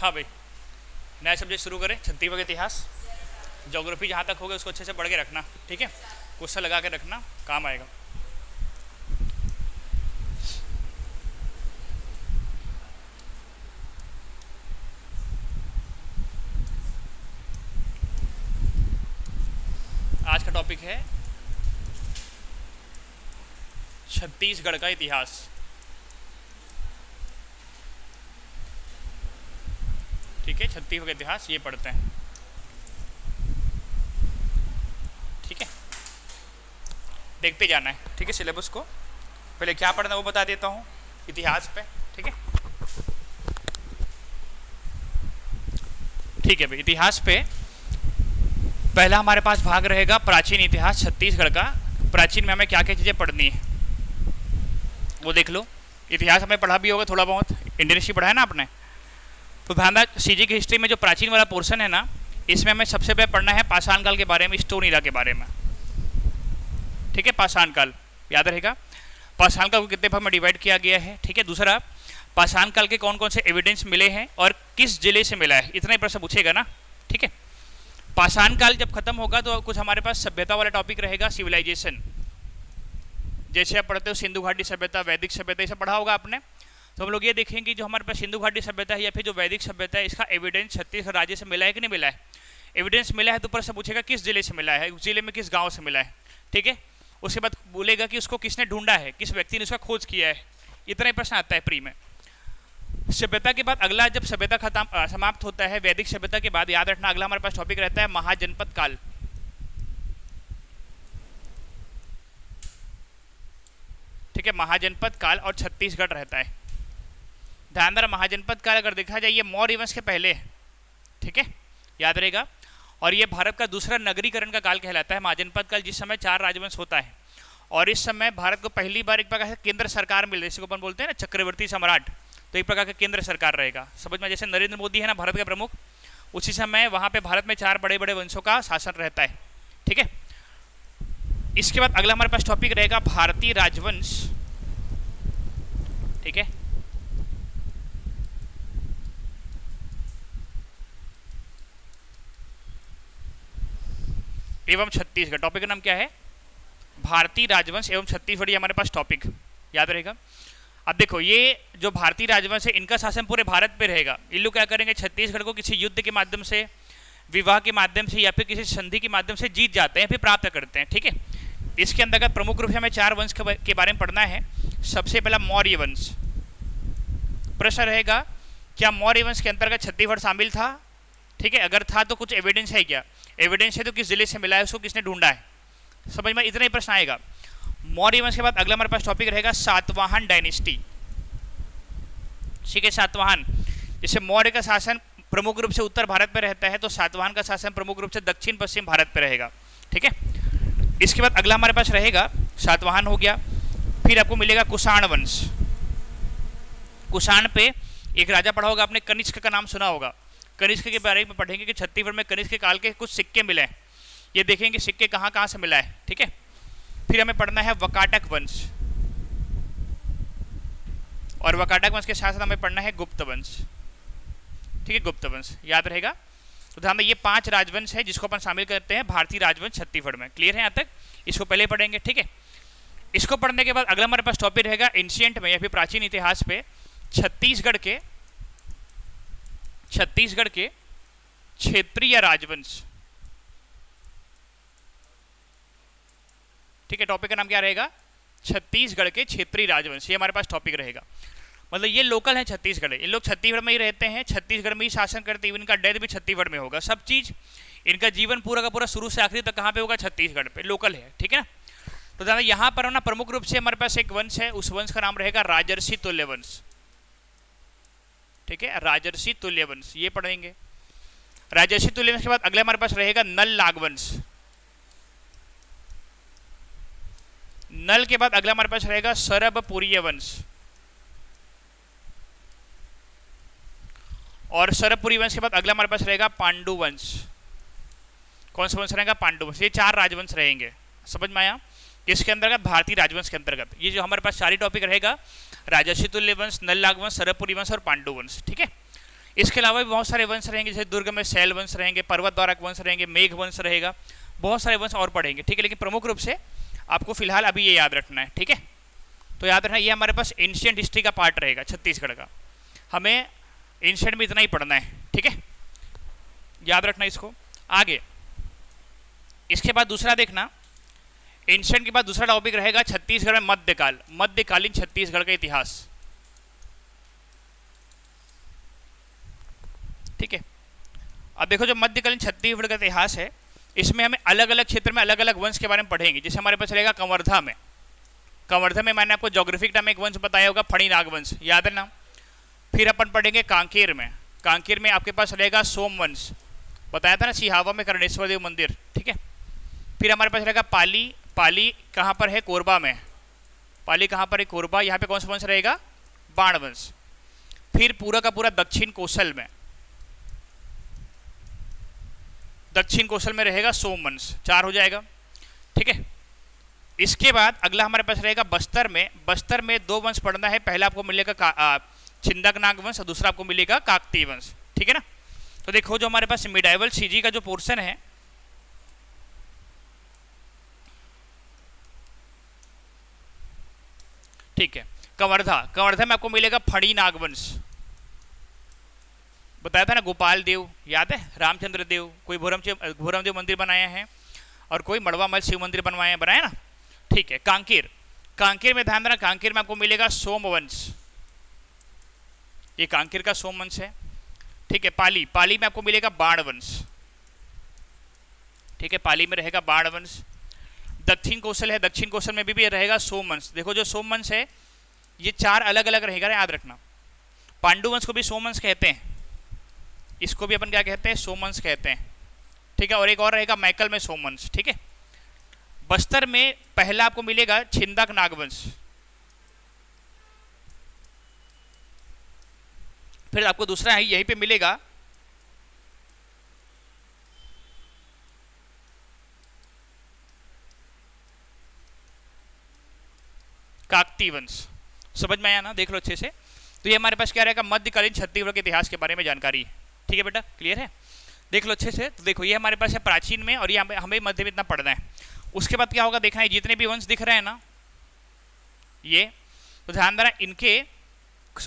हाँ भाई, नया सब्जेक्ट शुरू करें, छत्तीसगढ़ का इतिहास। ज्योग्राफी जहाँ तक होगा उसको अच्छे से पढ़ के रखना, ठीक है। क्वेश्चन लगा के रखना, काम आएगा। आज का टॉपिक है छत्तीसगढ़ का इतिहास। ठीक है, छत्तीसगढ़ का इतिहास ये पढ़ते हैं, ठीक है। देखते जाना है, ठीक है। सिलेबस को पहले क्या पढ़ना है वो बता देता हूँ इतिहास पे, ठीक है। ठीक है भाई, इतिहास पे पहला हमारे पास भाग रहेगा प्राचीन इतिहास छत्तीसगढ़ का। प्राचीन में हमें क्या क्या चीज़ें पढ़नी है वो देख लो। इतिहास हमें पढ़ा भी होगा थोड़ा बहुत, इंडियन हिस्ट्री पढ़ा है ना आपने, तो ध्यान रख सीजी की हिस्ट्री में जो प्राचीन वाला पोर्शन है ना, इसमें हमें सबसे पहले पढ़ना है पाषाण काल के बारे में, स्टोन एरा के बारे में, ठीक है। पाषाण काल याद रहेगा, पाषाण काल को कितने भाग में डिवाइड किया गया है, ठीक है। दूसरा, पाषाण काल के कौन कौन से एविडेंस मिले हैं और किस जिले से मिला है, इतना ही प्रश्न पूछेगा ना, ठीक है। पाषाण काल जब खत्म होगा तो कुछ हमारे पास सभ्यता वाला टॉपिक रहेगा, सिविलाइजेशन। जैसे आप पढ़ते हो सिंधु घाटी सभ्यता, वैदिक सभ्यता, ये सब पढ़ा होगा आपने। तो हम लोग ये देखेंगे जो हमारे पास सिंधु घाटी सभ्यता है या फिर जो वैदिक सभ्यता है, इसका एविडेंस छत्तीसगढ़ राज्य से मिला है कि नहीं मिला है। एविडेंस मिला है तो ऊपर से पूछेगा किस जिले से मिला है, उस जिले में किस गांव से मिला है, ठीक है। उसके बाद बोलेगा कि उसको किसने ढूंढा है, किस व्यक्ति ने उसका खोज किया है। इतना ही प्रश्न आता है प्री में। सभ्यता के बाद अगला, जब सभ्यता खत्म समाप्त होता है वैदिक सभ्यता के बाद, याद रखना अगला हमारे पास टॉपिक रहता है महाजनपद काल। ठीक है, महाजनपद काल और छत्तीसगढ़ रहता है। ध्यान रहा, महाजनपद काल अगर देखा जाए ये मौर्य वंश के पहले है, ठीक है, याद रहेगा। और ये भारत का दूसरा नगरीकरण का काल कहलाता है महाजनपद काल, जिस समय 4 राजवंश होता है। और इस समय भारत को पहली बार एक प्रकार से केंद्र सरकार मिल रही है, जिसको अपन बोलते हैं ना चक्रवर्ती सम्राट। तो एक प्रकार का केंद्र सरकार रहेगा, समझ में। जैसे नरेंद्र मोदी है ना भारत के प्रमुख, उसी समय वहाँ पे भारत में 4 बड़े बड़े वंशों का शासन रहता है, ठीक है। इसके बाद अगला हमारे पास टॉपिक रहेगा भारतीय राजवंश, ठीक है। एवं छत्तीसगढ़, टॉपिक का नाम क्या है, भारतीय राजवंश एवं छत्तीसगढ़, हमारे पास टॉपिक याद रहेगा। अब देखो, ये जो भारतीय राजवंश है इनका शासन पूरे भारत पे रहेगा। इन लोग क्या करेंगे, छत्तीसगढ़ को किसी युद्ध के माध्यम से, विवाह के माध्यम से या फिर किसी संधि के माध्यम से जीत जाते हैं, फिर प्राप्त करते हैं, ठीक है। इसके अंतर्गत प्रमुख रूप से हमें 4 वंश के बारे में पढ़ना है। सबसे पहला मौर्य वंश। प्रश्न रहेगा क्या मौर्य वंश के अंतर्गत छत्तीसगढ़ शामिल था, ठीक है। अगर था तो कुछ एविडेंस है क्या, एविडेंस है तो किस जिले से मिला है, उसको किसने ढूंढा है, समझ में। इतना ही प्रश्न आएगा। मौर्य वंश के बाद अगला हमारे पास टॉपिक रहेगा सातवाहन डायनेस्टी, ठीक है। सातवाहन, जैसे मौर्य का शासन प्रमुख रूप से उत्तर भारत में रहता है, तो सातवाहन का शासन प्रमुख रूप से दक्षिण पश्चिम भारत में रहेगा, ठीक है। इसके बाद अगला हमारे पास रहेगा, सातवाहन हो गया, फिर आपको मिलेगा कुषाण वंश। कुषाण पे एक राजा पढ़ा होगा आपने, कनिष्क का नाम सुना होगा। कनिष्क के बारे में पढ़ेंगे कि छत्तीसगढ़ में कनिष्क के काल के कुछ सिक्के मिले हैं, ये देखेंगे सिक्के कहाँ कहाँ से मिला है, ठीक है। फिर हमें पढ़ना है वकाटक वंश, और वकाटक वंश के साथ साथ हमें पढ़ना है गुप्त वंश, ठीक है। गुप्त वंश याद रहेगा। तो ध्यान ये 5 राजवंश है जिसको अपन शामिल करते हैं भारतीय राजवंश छत्तीसगढ़ में। क्लियर है यहाँ तक, इसको पहले पढ़ेंगे, ठीक है। इसको पढ़ने के बाद अगला हमारे पास टॉपिक रहेगा एंशियंट में या फिर प्राचीन इतिहास पे छत्तीसगढ़ के क्षेत्रीय राजवंश, ठीक है। टॉपिक का नाम क्या रहेगा, छत्तीसगढ़ के क्षेत्रीय राजवंश, ये हमारे पास टॉपिक रहेगा। मतलब ये लोकल है छत्तीसगढ़, ये लोग छत्तीसगढ़ में ही रहते हैं, छत्तीसगढ़ में ही शासन करते हैं, इनका डेथ भी छत्तीसगढ़ में होगा, सब चीज इनका जीवन पूरा का पूरा शुरू से आखिरी तक कहाँ पे होगा, छत्तीसगढ़ पे, लोकल है, ठीक है ना। तो दादा यहाँ पर ना प्रमुख रूप से हमारे पास एक वंश है, उस वंश का नाम रहेगा राजर्षि तुल्य वंश, ठीक है। राजर्षि तुल्य वंश ये पढ़ेंगे। राजर्षि तुल्य वंश के बाद अगले हमारे पास रहेगा नल नागवंश। नल के बाद अगला हमारे पास रहेगा सरबपुरीय वंश, और सरबपुरी वंश के बाद अगला हमारे पास रहेगा पांडु वंश। कौन सा वंश रहेगा, पांडु वंश। ये 4 राजवंश रहेंगे, समझ में आया। इसके अंतर्गत भारतीय राजवंश के अंतर्गत ये जो हमारे पास सारी टॉपिक रहेगा, राजर्षि तुल्य वंश, नल नागवंश, सरबपुरी वंश और पांडु वंश, ठीक है। इसके अलावा भी बहुत सारे वंश रहेंगे, जैसे दुर्ग में शैल वंश रहेंगे, पर्वत द्वारक वंश रहेंगे, मेघ वंश रहेगा, बहुत सारे वंश और पढ़ेंगे, ठीक है। लेकिन प्रमुख रूप से आपको फिलहाल अभी ये याद रखना है, ठीक है। तो याद रखना, ये हमारे पास एंशियंट हिस्ट्री का पार्ट रहेगा छत्तीसगढ़ का, हमें एंशियंट में इतना ही पढ़ना है, ठीक है, याद रखना इसको। आगे इसके बाद दूसरा देखना, एंशियंट के बाद दूसरा टॉपिक रहेगा छत्तीसगढ़ में मध्यकाल, मध्यकालीन छत्तीसगढ़ का इतिहास, ठीक है। अब देखो जो मध्यकालीन छत्तीसगढ़ का इतिहास है, इसमें हमें अलग अलग क्षेत्र में अलग अलग वंश के बारे में पढ़ेंगे। जैसे हमारे पास रहेगा कवर्धा में, कवर्धा में मैंने आपको ज्योग्राफिक टाइम एक वंश बताया होगा, फणी नाग वंश, याद है ना। फिर अपन पढ़ेंगे कांकेर में, कांकेर में आपके पास रहेगा सोम वंश, बताया था ना, सिहावा में कर्णेश्वर देव मंदिर, ठीक है। फिर हमारे पास रहेगा पाली, पाली कहाँ पर है, कोरबा में, पाली कहाँ पर है, कोरबा, यहाँ पे कौन सा वंश रहेगा, बाण वंश। फिर पूरा का पूरा दक्षिण कौशल में, दक्षिण कौशल में रहेगा सोम वंश, 4 हो जाएगा, ठीक है। इसके बाद अगला हमारे पास रहेगा बस्तर में, बस्तर में 2 वंश पढ़ना है, पहला आपको मिलेगा छिंदक नाग वंश और दूसरा आपको मिलेगा काकतीय वंश, ठीक है ना। तो देखो जो हमारे पास मिडाइवल सीजी का जो पोर्शन है, ठीक है, कवर्धा, कवर्धा में आपको मिलेगा फणी नाग वंश, बताया था ना, गोपाल देव, याद है, रामचंद्र देव, कोई भोरम देव मंदिर बनाया है और कोई मड़वामल शिव मंदिर बनवाया बनाया ना, ठीक है। कांकेर, कांकेर में ध्यान देना, कांकेर में आपको मिलेगा सोमवंश, ये कांकेर का सोमवंश है, ठीक है। पाली, पाली में आपको मिलेगा बाण वंश, ठीक है, पाली में रहेगा बाण वंश। दक्षिण कौशल है, दक्षिण कौशल में भी रहेगा सोमवंश। देखो जो सोमवंश है ये 4 अलग अलग रहेगा, याद रखना। पांडुवंश को भी सोमवंश कहते हैं, इसको भी अपन क्या कहते हैं, सोमवंश कहते हैं, ठीक है। और एक और रहेगा मैकल में सोमवंश, ठीक है। बस्तर में पहला आपको मिलेगा छिंदक नागवंश, फिर आपको दूसरा है यहीं पे मिलेगा काकतीय वंश, समझ में आया ना, देख लो अच्छे से। तो ये हमारे पास क्या रहेगा, मध्यकालीन छत्तीसगढ़ के इतिहास के बारे में जानकारी, ठीक है बेटा, क्लियर है, देख लो अच्छे से। तो देखो ये हमारे पास है प्राचीन में, और ये हमें मध्य में इतना पढ़ना है। उसके बाद क्या होगा देखना है, जितने भी वंश दिख रहे हैं ना ये, तो ध्यान देना,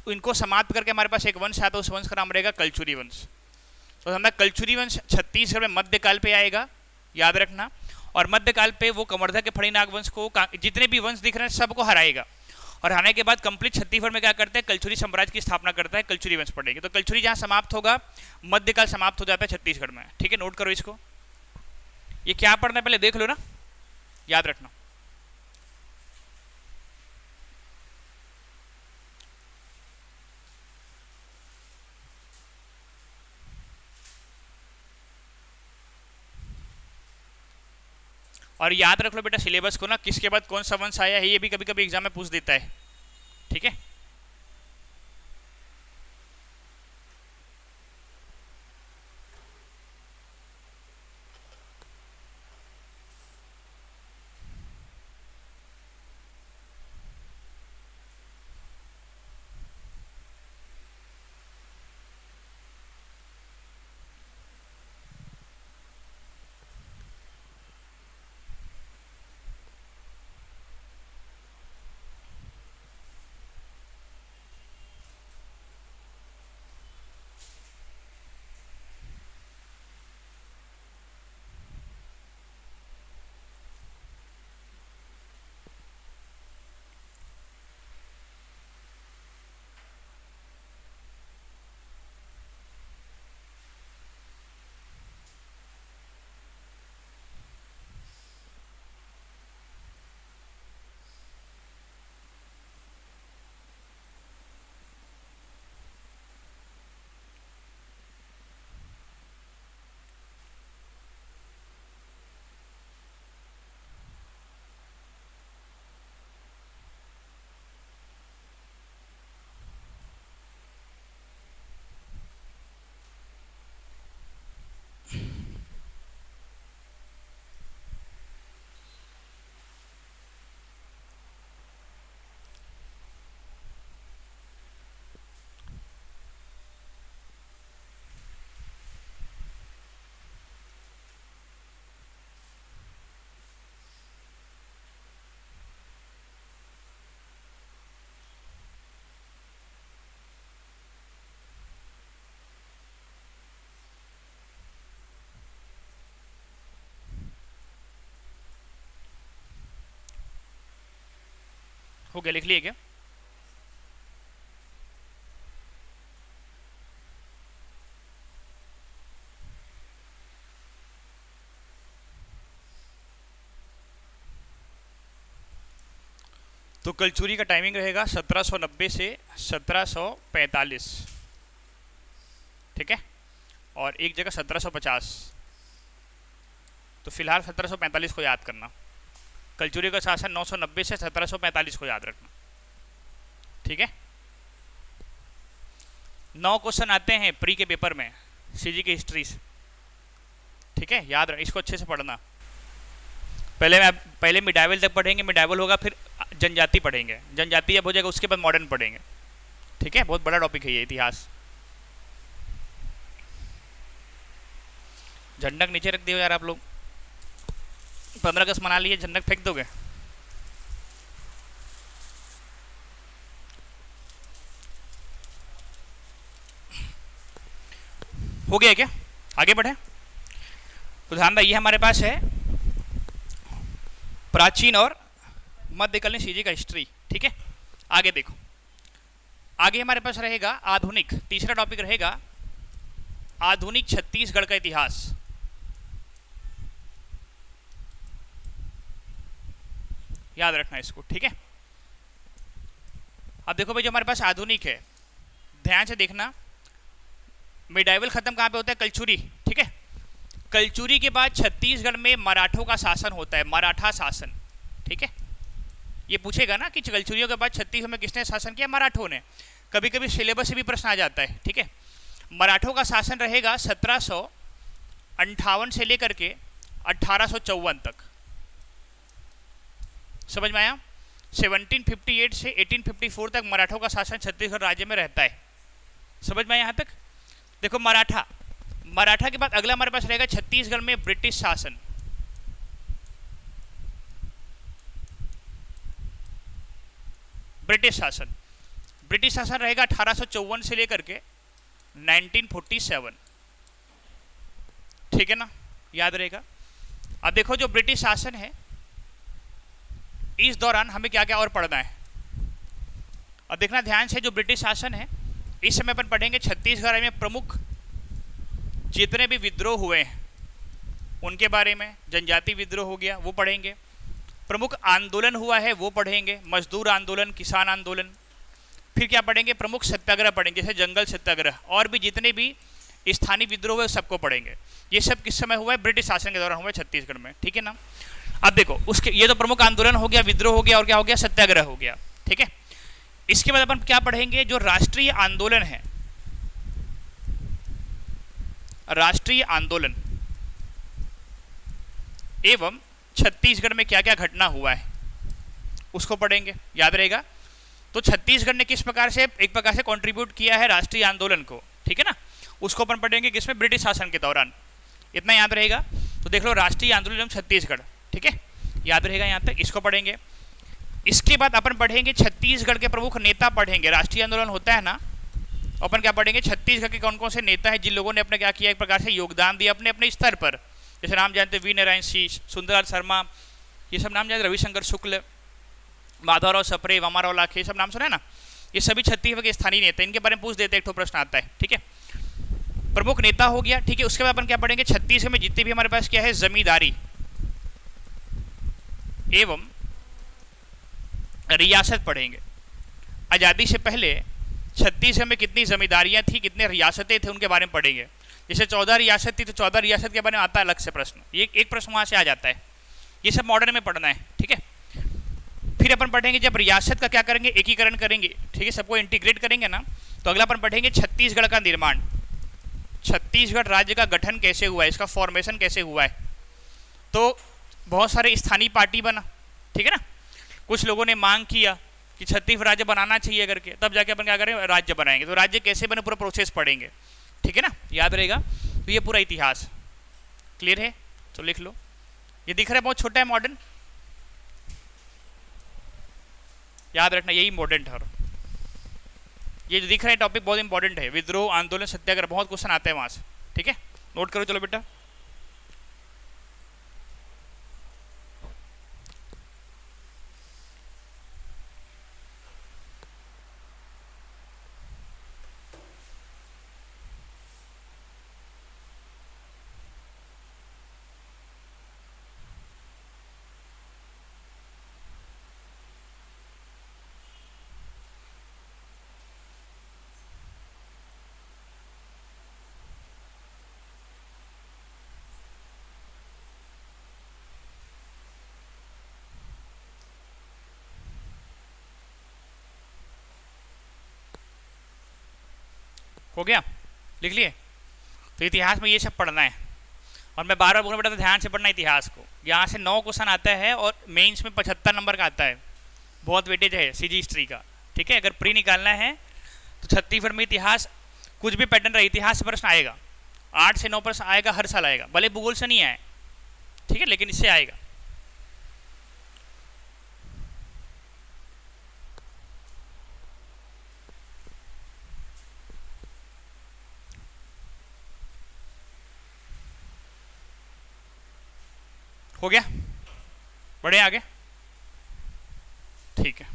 इनको समाप्त करके हमारे पास एक वंश आता है, उस वंश का नाम रहेगा कलचुरी वंश। तो हमारा कलचुरी वंश छत्तीसगढ़ में मध्यकाल पे आएगा, याद रखना। और मध्यकाल पे वो कवर्धा के फणी नाग वंश को, जितने भी वंश दिख रहे हैं सबको हराएगा, और हराने के बाद कंप्लीट छत्तीसगढ़ में क्या करते हैं, कलचुरी साम्राज्य की स्थापना करता है, कलचुरी वंश पड़ेगी। तो कलचुरी जहां समाप्त होगा, मध्यकाल समाप्त हो जाता है छत्तीसगढ़ में, ठीक है, नोट करो इसको। ये क्या पढ़ना है पहले देख लो ना, याद रखना। और याद रख लो बेटा सिलेबस को ना, किसके बाद कौन सा वंश आया है, ये भी कभी कभी एग्जाम में पूछ देता है, ठीक है। हो गया, लिख लिए क्या? तो कलचुरी का टाइमिंग रहेगा 1790 से 1745, ठीक है, और एक जगह 1750। तो फिलहाल 1745 को याद करना। कलचुरी का शासन 990 से 1745 को याद रखना, ठीक है। 9 क्वेश्चन आते हैं प्री के पेपर में सीजी की हिस्ट्री से, ठीक है, याद रख, इसको अच्छे से पढ़ना। पहले मिडाइवल तक पढ़ेंगे, मिडाइवल होगा फिर जनजाति पढ़ेंगे, जनजाति जब हो जाएगा उसके बाद मॉडर्न पढ़ेंगे, ठीक है। बहुत बड़ा टॉपिक है ये इतिहास। झंडा नीचे रख दियो यार आप लोग, 15 अगस्त मना लिए, झंडा फेंक दोगे? हो गया क्या? आगे बढ़े तो ध्यान रखिए हमारे पास है प्राचीन और मध्यकालीन सीजी का हिस्ट्री, ठीक है। आगे देखो, आगे हमारे पास रहेगा आधुनिक, तीसरा टॉपिक रहेगा आधुनिक छत्तीसगढ़ का इतिहास। याद रखना इसको, ठीक है। अब देखो भाई, जो हमारे पास आधुनिक है, ध्यान से देखना, मिडाइवल खत्म कहां पे होता है? कलचुरी, ठीक है। कलचुरी के बाद छत्तीसगढ़ में मराठों का शासन होता है, मराठा शासन, ठीक है। ये पूछेगा ना कि कलचुरियों के बाद छत्तीसगढ़ में किसने शासन किया? मराठों ने। कभी कभी सिलेबस से भी प्रश्न आ जाता है, ठीक है। मराठों का शासन रहेगा 1758 से लेकर के 1854 तक, समझ में आया? 1758 से 1854 तक मराठों का शासन छत्तीसगढ़ राज्य में रहता है, समझ में आया यहाँ तक? देखो मराठा के बाद अगला हमारे पास रहेगा छत्तीसगढ़ में ब्रिटिश शासन। ब्रिटिश शासन रहेगा 1854 से लेकर के 1947, ठीक है ना, याद रहेगा। अब देखो जो ब्रिटिश शासन है, इस दौरान हमें क्या क्या और पढ़ना है, और देखना ध्यान से। जो ब्रिटिश शासन है इस समय अपन पढ़ेंगे छत्तीसगढ़ में प्रमुख जितने भी विद्रोह हुए हैं उनके बारे में। जनजाति विद्रोह हो गया वो पढ़ेंगे, प्रमुख आंदोलन हुआ है वो पढ़ेंगे, मजदूर आंदोलन, किसान आंदोलन। फिर क्या पढ़ेंगे? प्रमुख सत्याग्रह पढ़ेंगे, जैसे जंगल सत्याग्रह, और भी जितने भी स्थानीय विद्रोह हुए सबको पढ़ेंगे। ये सब किस समय हुआ है? ब्रिटिश शासन के दौरान हुआ है छत्तीसगढ़ में, ठीक है ना। अब देखो उसके, ये तो प्रमुख आंदोलन हो गया, विद्रोह हो गया, और क्या हो गया? सत्याग्रह हो गया, ठीक है। इसके बाद अपन क्या पढ़ेंगे? जो राष्ट्रीय आंदोलन है, राष्ट्रीय आंदोलन एवं छत्तीसगढ़ में क्या क्या घटना हुआ है उसको पढ़ेंगे, याद रहेगा। तो छत्तीसगढ़ ने किस प्रकार से, एक प्रकार से कंट्रीब्यूट किया है राष्ट्रीय आंदोलन को, ठीक है ना, उसको अपन पढ़ेंगे किसमें? ब्रिटिश शासन के दौरान। इतना याद रहेगा। तो देख लो, राष्ट्रीय आंदोलन छत्तीसगढ़, ठीक है, याद रहेगा यहाँ तक, इसको पढ़ेंगे। इसके बाद अपन पढ़ेंगे छत्तीसगढ़ के प्रमुख नेता पढ़ेंगे। राष्ट्रीय आंदोलन होता है ना, अपन क्या पढ़ेंगे? छत्तीसगढ़ के कौन कौन से नेता हैं जिन लोगों ने अपने क्या किया, एक प्रकार से योगदान दिया अपने अपने स्तर पर। जैसे नाम जानते हैं, वी नारायण सिंह, सुंदरलाल शर्मा, ये सब नाम जानते, रविशंकर शुक्ल, माधवराव सप्रे, वामाराव लाखे, ये सब नाम सुना है ना। ये सभी छत्तीसगढ़ के स्थानीय नेता, इनके बारे में पूछ देते, एक तो प्रश्न आता है, ठीक है। प्रमुख नेता हो गया, ठीक है। उसके बाद अपन क्या पढ़ेंगे? छत्तीसगढ़ में जितने भी हमारे पास क्या है, जमींदारी एवं रियासत पढ़ेंगे। आज़ादी से पहले छत्तीसगढ़ में कितनी जमींदारियां थी, कितने रियासतें थे, उनके बारे में पढ़ेंगे। जैसे 14 रियासत थी तो 14 रियासत के बारे में आता है अलग से प्रश्न, ये एक प्रश्न वहां से आ जाता है। ये सब मॉडर्न में पढ़ना है, ठीक है। फिर अपन पढ़ेंगे जब रियासत का क्या करेंगे, एकीकरण करेंगे, ठीक है, सबको इंटीग्रेट करेंगे ना, तो अगला अपन पढ़ेंगे छत्तीसगढ़ का निर्माण, छत्तीसगढ़ राज्य का गठन कैसे हुआ है, इसका फॉर्मेशन कैसे हुआ है। तो बहुत सारे स्थानीय पार्टी बना, ठीक है ना। कुछ लोगों ने मांग किया कि छत्तीसगढ़ राज्य बनाना चाहिए करके, तब जाके अपन क्या करें, राज्य बनाएंगे। तो राज्य कैसे बने, पूरा प्रोसेस पढ़ेंगे, ठीक है ना, याद रहेगा। तो ये पूरा इतिहास क्लियर है, तो लिख लो। ये दिख रहा है बहुत छोटा है, मॉडर्न, याद रखना यही इंपॉर्टेंट है। ये जो दिख रहा है टॉपिक बहुत इंपॉर्टेंट है, विद्रोह, आंदोलन, सत्याग्रह, बहुत क्वेश्चन आते हैं वहां से, ठीक है, नोट करो। चलो बेटा, हो गया, लिख लिए। तो इतिहास में ये सब पढ़ना है, और मैं बार बार बोलना बेटा तो ध्यान से पढ़ना इतिहास को। यहाँ से 9 क्वेश्चन आता है और मेंस में 75 नंबर का आता है, बहुत वेटेज है सीजी हिस्ट्री का, ठीक है। अगर प्री निकालना है तो छत्तीसगढ़ में इतिहास कुछ भी पैटर्न रहे, इतिहास से प्रश्न आएगा, 8 से 9 प्रश्न आएगा, हर साल आएगा, भले भूगोल से नहीं आए, ठीक है, लेकिन इससे आएगा। हो गया, बढ़े आगे, ठीक है।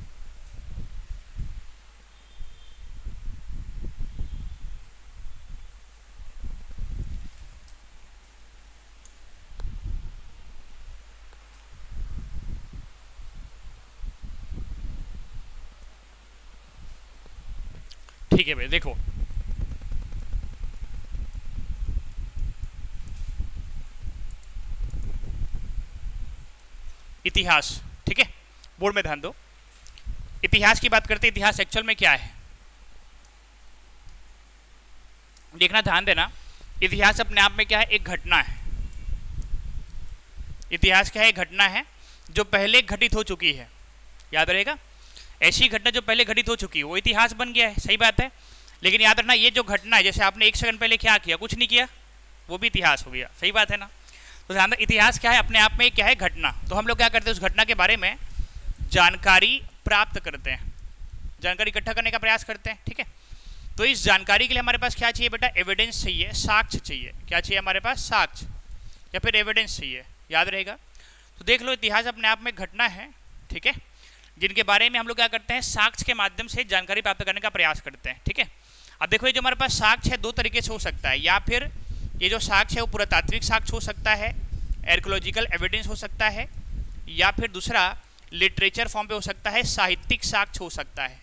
ठीक है भाई, देखो इतिहास, ठीक है, बोर्ड में ध्यान दो। इतिहास की बात करते हैं, इतिहास एक्चुअल में क्या है देखना, ध्यान देना। इतिहास अपने आप में क्या है, एक घटना है। इतिहास क्या है, एक घटना है जो पहले घटित हो चुकी है, याद रहेगा। ऐसी घटना जो पहले घटित हो चुकी है वो इतिहास बन गया है, सही बात है। लेकिन याद रखना, ये जो घटना है, जैसे आपने 1 सेकंड पहले क्या किया, कुछ नहीं किया, वो भी इतिहास हो गया, सही बात है ना। तो ध्यान, इतिहास क्या है, अपने आप में क्या है, घटना। तो हम लोग क्या करते हैं, उस घटना के बारे में जानकारी प्राप्त करते हैं, जानकारी इकट्ठा करने का प्रयास करते हैं, ठीक है। तो इस जानकारी के लिए हमारे पास क्या चाहिए बेटा, एविडेंस चाहिए, साक्ष्य चाहिए। क्या चाहिए हमारे पास, साक्ष्य या फिर एविडेंस चाहिए, याद रहेगा। तो देख लो, इतिहास अपने आप में घटना है, ठीक है, जिनके बारे में हम लोग क्या करते हैं, साक्ष्य के माध्यम से जानकारी प्राप्त करने का प्रयास करते हैं, ठीक है। अब देखो, ये जो हमारे पास साक्ष्य है 2 तरीके से हो सकता है, या फिर ये जो साक्ष्य है वो पुरातात्विक साक्ष्य हो सकता है, आर्कियोलॉजिकल एविडेंस हो सकता है, या फिर दूसरा लिटरेचर फॉर्म पे हो सकता है, साहित्यिक साक्ष्य हो सकता है,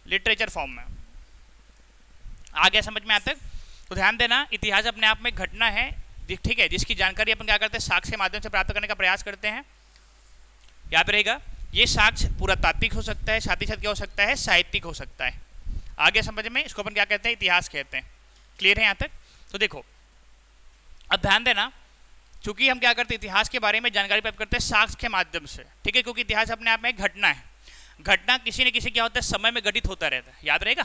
लिटरेचर फॉर्म में। आ गया समझ में आता है। तो ध्यान देना, इतिहास अपने आप में घटना है, ठीक है, जिसकी जानकारी अपन क्या करते हैं, साक्ष्य के माध्यम से प्राप्त करने का प्रयास करते हैं, याद रहेगा। ये साक्ष्य पुरातात्विक हो सकता है, साथ ही साथ क्या हो सकता है, साहित्यिक हो सकता है। आगे समझ में, इसको अपन क्या कहते हैं, इतिहास कहते हैं। क्लियर है यहाँ तक। तो देखो, अब ध्यान देना, चूंकि हम क्या करते हैं, इतिहास के बारे में जानकारी प्राप्त करते हैं साक्ष्य के माध्यम से, ठीक है, क्योंकि इतिहास अपने आप में एक घटना है। घटना किसी न किसी क्या होता है, समय में घटित होता रहता है, याद रहेगा।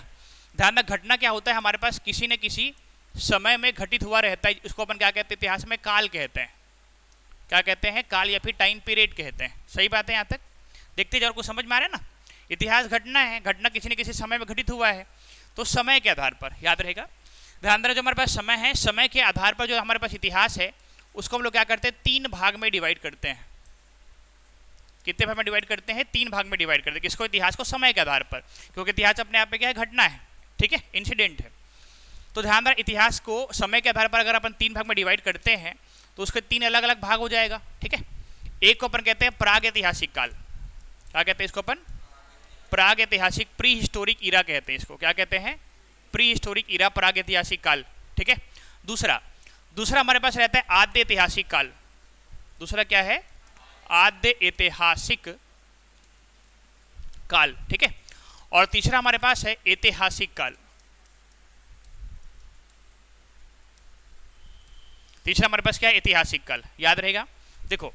ध्यान में, घटना क्या होता है, हमारे पास किसी न किसी समय में घटित हुआ रहता है, उसको अपन क्या कहते हैं, इतिहास में काल कहते हैं। क्या कहते हैं, काल या फिर टाइम पीरियड कहते हैं, सही बात है। यहाँ तक देखते जाओ, कुछ समझ में आ रहा है ना। इतिहास घटना है, घटना किसी न किसी समय में घटित हुआ है, तो समय के आधार पर, याद रहेगा। ध्यान देना, जो हमारे पास समय है, समय के आधार पर जो हमारे पास इतिहास है, उसको हम लोग क्या करते हैं, 3 भाग में डिवाइड करते हैं। कितने भाग में डिवाइड करते हैं, 3 भाग में डिवाइड करते हैं। किसको, इतिहास को, समय के आधार पर, क्योंकि इतिहास अपने आप में क्या है, घटना है, ठीक है, इंसिडेंट है। तो ध्यान देना, इतिहास को समय के आधार पर अगर अपन 3 भाग में डिवाइड करते हैं तो उसके 3 अलग अलग भाग हो जाएगा, ठीक है। एक को अपन कहते हैं प्राग ऐतिहासिक काल, क्या कहते हैं इसको अपन, प्राग ऐतिहासिक, प्री हिस्टोरिक इरा कहते हैं इसको। क्या कहते हैं, प्री हिस्टोरिक इरा, प्राग ऐतिहासिक काल, ठीक है। दूसरा हमारे पास रहता है आद्य ऐतिहासिक काल। दूसरा क्या है, आद्य ऐतिहासिक काल, ठीक है। और तीसरा हमारे पास है ऐतिहासिक काल। तीसरा हमारे पास क्या है, ऐतिहासिक काल, याद रहेगा। देखो,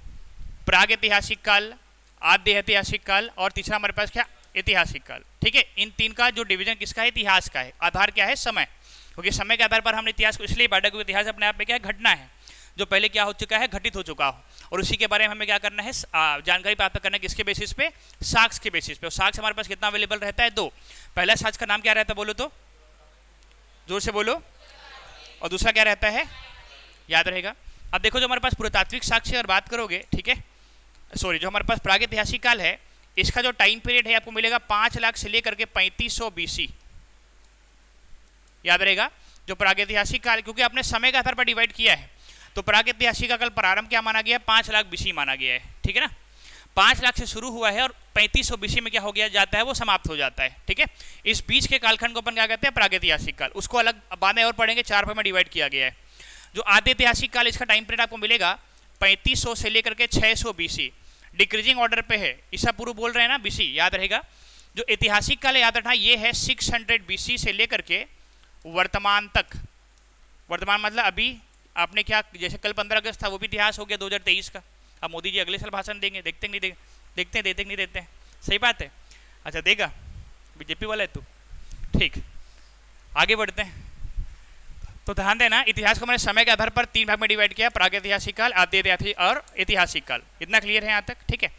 प्राग ऐतिहासिक काल, आद्य ऐतिहासिक काल, और तीसरा हमारे पास क्या, ऐतिहासिक काल, ठीक है। इन 3 का जो डिवीजन किसका है, इतिहास का है। आधार क्या है, समय, क्योंकि समय के आधार पर हमने इतिहास को इसलिए बांटा क्योंकि इतिहास अपने आप में क्या है, घटना है, जो पहले क्या हो चुका है, घटित हो चुका हो, और उसी के बारे में हमें क्या करना है, जानकारी प्राप्त करना है। किसके बेसिस पे, साक्ष्य के बेसिस पे। और साक्ष्य हमारे पास कितना अवेलेबल रहता है, 2। पहला साक्ष्य का नाम क्या रहता है, बोलो तो, जोर से बोलो। और दूसरा क्या रहता है, याद रहेगा। अब देखो, जो हमारे पास पुरातात्विक साक्ष्य अगर बात करोगे, ठीक है, सॉरी, जो हमारे पास प्रागैतिहासिक काल है, इसका जो टाइम पीरियड है आपको मिलेगा 5 लाख से लेकर के 3500 BC, याद रहेगा। जो प्रागैतिहासिक काल, क्योंकि आपने समय के आधार पर डिवाइड किया है, तो प्रागैतिहासिक का काल प्रारंभ क्या माना गया है, 5 लाख BC माना गया है, ठीक है ना। 5 लाख से शुरू हुआ है और 3500 BC में क्या हो गया जाता है, वो समाप्त हो जाता है, ठीक है। इस बीच के कालखंड को अपन क्या कहते हैं, प्रागैतिहासिक काल। उसको अलग बाद में और पढ़ेंगे, 4 भाग में डिवाइड किया गया है। जो आद्य ऐतिहासिक काल, इसका टाइम पीरियड आपको मिलेगा 3500 से लेकर के 600 BC, डिक्रीजिंग ऑर्डर पे है। ईसा पूर्व बोल रहे हैं ना, BC, याद रहेगा। जो ऐतिहासिक काल याद रखना, ये है 600 BC से लेकर के वर्तमान तक। वर्तमान मतलब अभी आपने क्या, जैसे कल 15 अगस्त था वो भी इतिहास हो गया 2023 का। अब मोदी जी अगले साल भाषण देंगे, देखते नहीं देखते हैं देते नहीं देते हैं, सही बात है। अच्छा देगा, बीजेपी वाला है तू, ठीक। आगे बढ़ते हैं। तो ध्यान देना, इतिहास को मैंने समय के आधार पर 3 भाग में डिवाइड किया, प्रागैतिहासिक काल, आद्य और ऐतिहासिक काल। इतना क्लियर है यहाँ तक, ठीक है।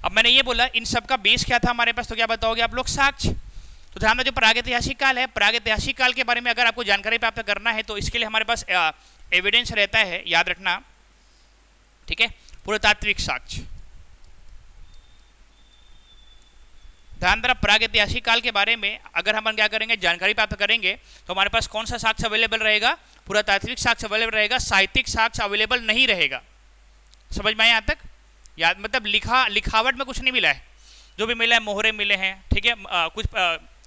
अब मैंने ये बोला इन सब का बेस क्या था हमारे पास, तो क्या बताओगे आप लोग, साक्ष्य। तो ध्यान दें, जो प्रागैतिहासिक काल है, प्रागैतिहासिक काल के बारे में अगर आपको जानकारी प्राप्त करना है तो इसके लिए हमारे पास एविडेंस रहता है, याद रखना, ठीक है, पुरातात्विक साक्ष्य। ध्यान देना, प्रागैतिहासिक काल के बारे में अगर हम क्या करेंगे, जानकारी प्राप्त करेंगे तो हमारे पास कौन सा साक्ष्य अवेलेबल रहेगा, पुरातात्विक साक्ष्य अवेलेबल रहेगा, साहित्यिक साक्ष्य अवेलेबल नहीं रहेगा। समझ में आया यहाँ तक? याद मतलब लिखावट में कुछ नहीं मिला है, जो भी मिला है मोहरे मिले हैं, ठीक है, कुछ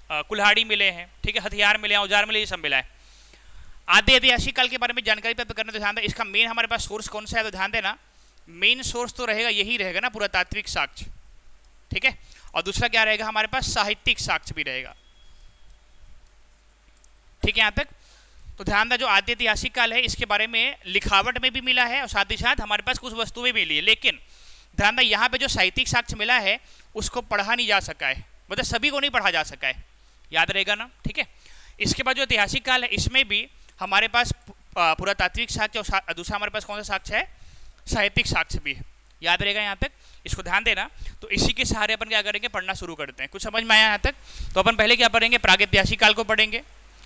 कुल्हाड़ी मिले हैं, ठीक है, हथियार मिले हैं, औजार मिले, ये सब मिला है। आद्य ऐतिहासिक काल के बारे में जानकारी प्राप्त करने तो ध्यान दें, इसका मेन हमारे पास सोर्स कौन सा है, तो ध्यान देना मेन सोर्स तो रहेगा यही रहेगा ना, पुरातात्विक साक्ष्य, ठीक है। और दूसरा क्या रहेगा हमारे पास, साहित्यिक साक्ष्य भी रहेगा, ठीक है यहाँ तक। तो ध्यान दें, जो आद्य ऐतिहासिक काल है इसके बारे में लिखावट में भी मिला है और साथ ही साथ हमारे पास कुछ वस्तुएं मिली है, लेकिन ध्यान दें यहाँ पे जो साहित्यिक साक्ष्य मिला है उसको पढ़ा नहीं जा सका है, मतलब सभी को नहीं पढ़ा जा सका है, याद रहेगा ना, ठीक है। इसके बाद जो ऐतिहासिक काल है इसमें भी हमारे पास पुरातात्विक साक्ष्य और दूसरा हमारे पास कौन सा साक्ष्य है, साहित्यिक साक्ष्य भी है, याद रहेगा यहाँ तक, इसको ध्यान देना। तो इसी के सहारे अपन क्या करेंगे, पढ़ना शुरू करते हैं। कुछ समझ में आया यहाँ तक? तो अपन पहले क्या पढ़ेंगे, प्रागैतिहासिक काल को पढ़ेंगे,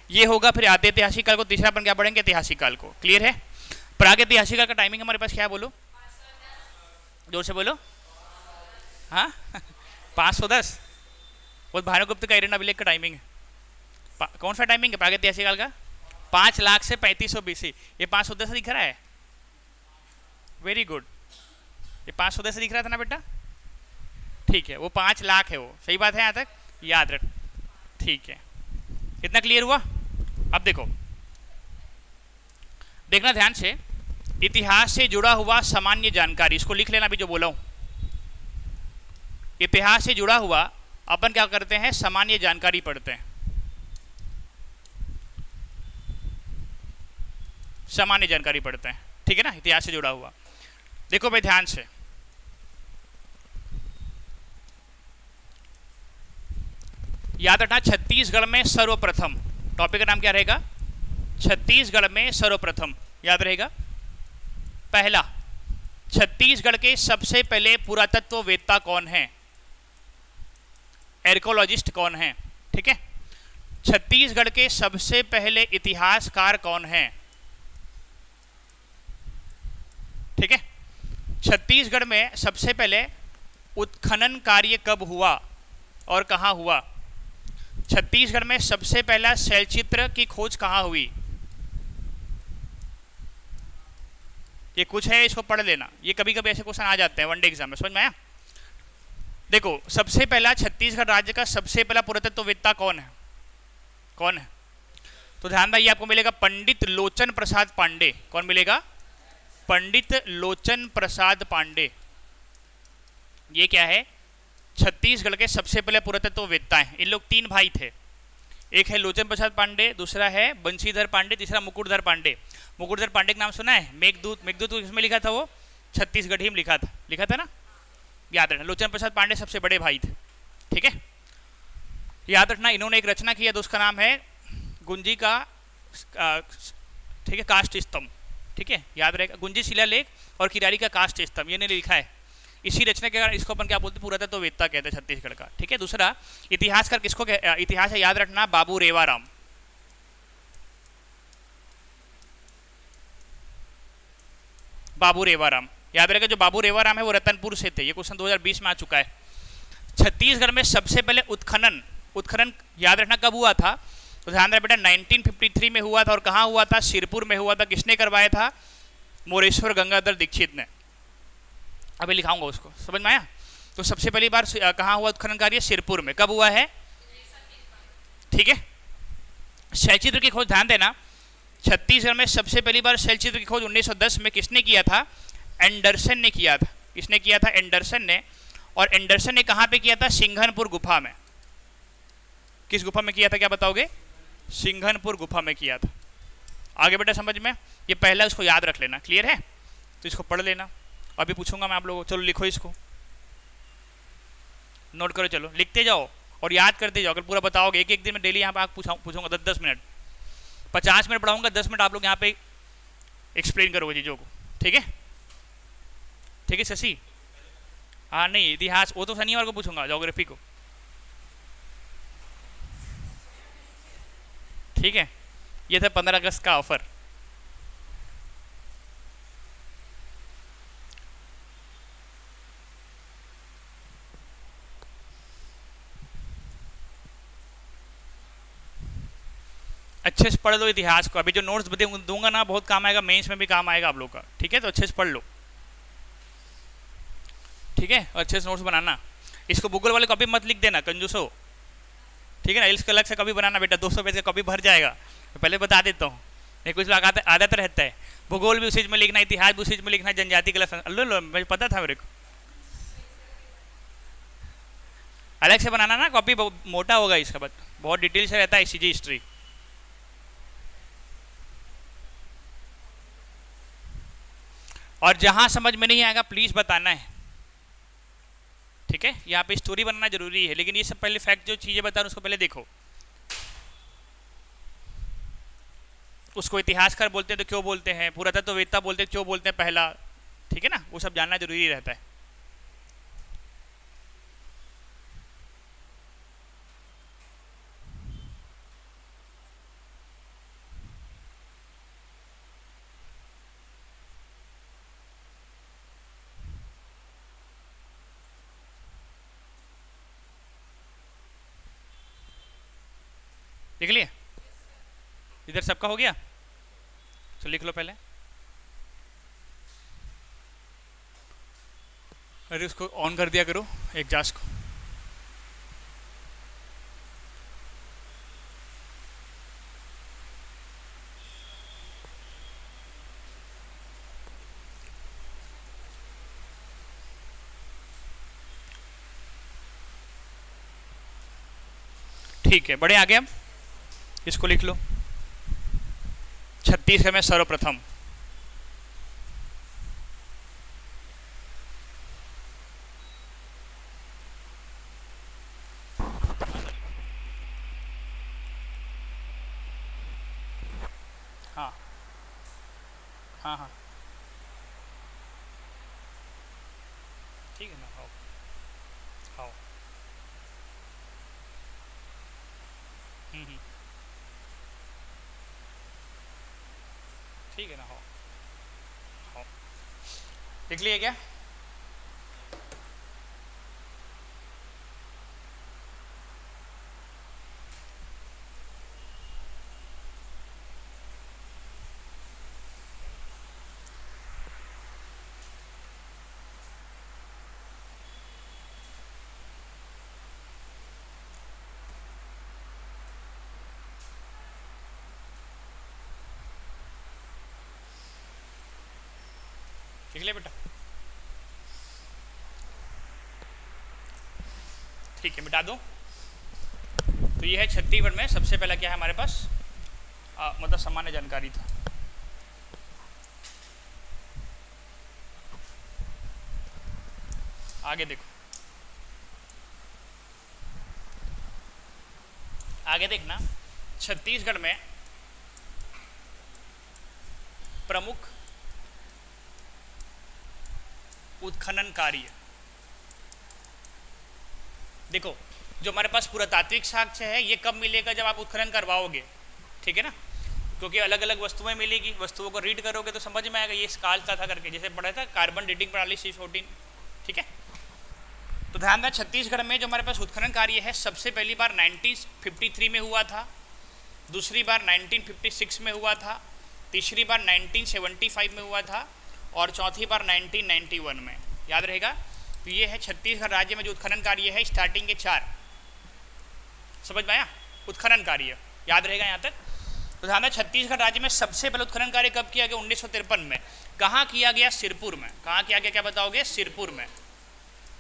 ये होगा, फिर आद्य ऐतिहासिक काल को, तीसरा अपन क्या पढ़ेंगे, ऐतिहासिक काल को। क्लियर है? प्रागैतिहासिक काल का टाइमिंग हमारे पास क्या है, बोलो जोर से बोलो, हाँ 510, वो भानुगुप्त का इरन अभिलेख का टाइमिंग है। कौन सा टाइमिंग है प्रागैतिहासिक काल का? 5 लाख से 3500 BC। ये 510 दिख रहा है, वेरी गुड, ये 510 दिख रहा था ना बेटा, ठीक है, वो 5 लाख है, वो सही बात है यहाँ तक, याद रख, ठीक है। इतना क्लियर हुआ? अब देखो, देखना ध्यान से, इतिहास से जुड़ा हुआ सामान्य जानकारी, इसको लिख लेना अभी जो बोला हूं, इतिहास से जुड़ा हुआ अपन क्या करते हैं, सामान्य जानकारी पढ़ते हैं, सामान्य जानकारी पढ़ते हैं, ठीक है ना, इतिहास से जुड़ा हुआ। देखो भाई ध्यान से, याद रखना, छत्तीसगढ़ में सर्वप्रथम, टॉपिक का नाम क्या रहेगा, छत्तीसगढ़ में सर्वप्रथम, याद रहेगा। पहला, छत्तीसगढ़ के सबसे पहले पुरातत्ववेत्ता कौन है, आर्कियोलॉजिस्ट कौन है, ठीक है। छत्तीसगढ़ के सबसे पहले इतिहासकार कौन है, ठीक है। छत्तीसगढ़ में सबसे पहले उत्खनन कार्य कब हुआ और कहां हुआ, छत्तीसगढ़ में सबसे पहला शैलचित्र की खोज कहां हुई, ये कुछ है, इसको पढ़ लेना, ये कभी कभी ऐसे क्वेश्चन आ जाते हैं वनडे एग्जाम में, समझ में आया। देखो सबसे पहला छत्तीसगढ़ राज्य का सबसे पहला पुरातत्ववेत्ता कौन है, कौन है, तो ध्यान दें, ये आपको मिलेगा पंडित लोचन प्रसाद पांडे। कौन मिलेगा, पंडित लोचन प्रसाद पांडे। ये क्या है, छत्तीसगढ़ के सबसे पहले पुरातत्ववेत्ता हैं। इन लोग 3 भाई थे, एक है लोचन प्रसाद पांडे, दूसरा है बंशीधर पांडे, तीसरा मुकुटधर पांडे। मुकुटधर पांडे का नाम सुना है, मेघदूत, मेघदूत किसमें लिखा था, वो छत्तीसगढ़ ही में लिखा था ना, याद रखना। लोचन प्रसाद पांडे सबसे बड़े भाई थे, ठीक है, याद रखना। इन्होंने एक रचना किया तो उसका नाम है गुंजी का, ठीक है, काष्ठ स्तंभ, ठीक है, याद रहेगा, गुंजी शिलालेख और किरारी का काष्ठ स्तंभ, ये ने लिखा है। इसी रचना के कारण इसको अपन क्या बोलते हैं, पुरातत्ववेत्ता कहते हैं छत्तीसगढ़ का, ठीक है। दूसरा इतिहासकार किसको इतिहास है, याद रखना, बाबू रेवाराम। बाबू रेवाराम, याद रहेगा, जो बाबू रेवाराम है वो रतनपुर से थे। ये क्वेश्चन 2020 में आ चुका है। छत्तीसगढ़ में सबसे पहले उत्खनन याद रखना कब हुआ था, तो ध्यान रहे बेटा 1953 में हुआ था, और कहाँ हुआ था, सिरपुर में हुआ था। किसने करवाया था, मोरेश्वर गंगाधर दीक्षित ने। अभी लिखाऊंगा उसको, समझ में आया। तो सबसे पहली बार कहाँ हुआ उत्खनन कार्य, सिरपुर में। कब हुआ है, ठीक है। शैलचित्र की खोज ध्यान देना, छत्तीसगढ़ में सबसे पहली बार शैलचित्र की खोज 1910 में किसने किया था, एंडरसन ने किया था। किसने किया था, एंडरसन ने। और एंडरसन ने कहाँ पे किया था, सिंघनपुर गुफा में। किस गुफा में किया था, क्या बताओगे, सिंघनपुर गुफा में किया था। आगे बेटा समझ में, ये पहला उसको याद रख लेना, क्लियर है? तो इसको पढ़ लेना, अभी पूछूंगा मैं आप लोगों को। चलो लिखो, इसको नोट करो, चलो लिखते जाओ और याद करते जाओ। अगर पूरा बताओगे एक एक दिन में डेली यहाँ पे आप पूछूंगा 10-10 मिनट, 50 मिनट पढ़ाऊंगा, 10 मिनट आप लोग यहाँ पे एक्सप्लेन करोगे चीज़ों को, ठीक है? ठीक है शशि? हाँ नहीं, इतिहास वो तो शनिवार को पूछूंगा, ज्योग्राफी को, ठीक है? ये था 15 अगस्त का ऑफर। अच्छे से पढ़ लो इतिहास को, अभी जो नोट्स दूंगा ना बहुत काम आएगा, मेंस में भी काम आएगा आप लोग का, ठीक है? तो अच्छे से पढ़ लो, ठीक है? अच्छे से नोट्स बनाना। इसको गूगल वाले कॉपी मत लिख देना, कंजूसो, ठीक है ना? इसका अलग से कॉपी बनाना बेटा, 200 पेज का कॉपी भर जाएगा, तो पहले बता देता हूँ। नहीं कुछ लोग आदत रहता है, भूगोल भी उसी में लिखना, इतिहास भी उसी में लिखना, जनजाति का लो मुझे पता था मेरे को। अलग से बनाना ना, कॉपी मोटा होगा इसका, बहुत डिटेल से रहता है सीजी हिस्ट्री। और जहां समझ में नहीं आएगा प्लीज बताना है, ठीक है? यहाँ पे स्टोरी बनाना जरूरी है, लेकिन ये सब पहले फैक्ट जो चीजें बता रहा हूं उसको पहले देखो। उसको इतिहासकार बोलते हैं तो क्यों बोलते हैं, पुरातत्ववेत्ता बोलते हैं क्यों बोलते हैं पहला, ठीक है ना? वो सब जानना जरूरी रहता है। लिख लिए? इधर सबका हो गया? तो लिख लो पहले। अरे उसको ऑन कर दिया करो एग्जॉस्ट को। ठीक है, बड़े आगे हम इसको लिख लो। छत्तीसगढ़ में सर्वप्रथम हाँ हाँ हाँ ठीक है ना, हाँ हाँ ठीक है ना, हाँ हाँ लिख लिए क्या? लिख लिया बेटा? ठीक है, मिटा दो। तो ये है छत्तीसगढ़ में सबसे पहला क्या है हमारे पास, मतलब सामान्य जानकारी था। आगे देखो, आगे देखना, छत्तीसगढ़ में प्रमुख उत्खनन कार्य, देखो जो हमारे पास पुरातात्विक साक्ष्य है ये कब मिलेगा, जब आप उत्खनन करवाओगे, ठीक है ना? क्योंकि अलग अलग वस्तुएं मिलेगी, वस्तुओं को रीड करोगे तो समझ में आएगा ये इस काल का था करके, जैसे पढ़ा था कार्बन डेटिंग प्रणाली C14, ठीक है? तो ध्यान दें, छत्तीसगढ़ में जो हमारे पास उत्खनन कार्य है सबसे पहली बार 1953 में हुआ था, दूसरी बार 1956 में हुआ था, तीसरी बार 1975 में हुआ था और चौथी बार 1991 में, याद रहेगा? तो ये है छत्तीसगढ़ राज्य में जो उत्खनन कार्य है, स्टार्टिंग के 4, समझ में आया? उत्खनन कार्य याद रहेगा यहाँ तक? तो ध्यान दें, छत्तीसगढ़ राज्य में सबसे पहले उत्खनन कार्य कब किया गया? 1953 में। कहाँ किया गया? सिरपुर में। कहाँ किया गया, क्या बताओगे? सिरपुर में,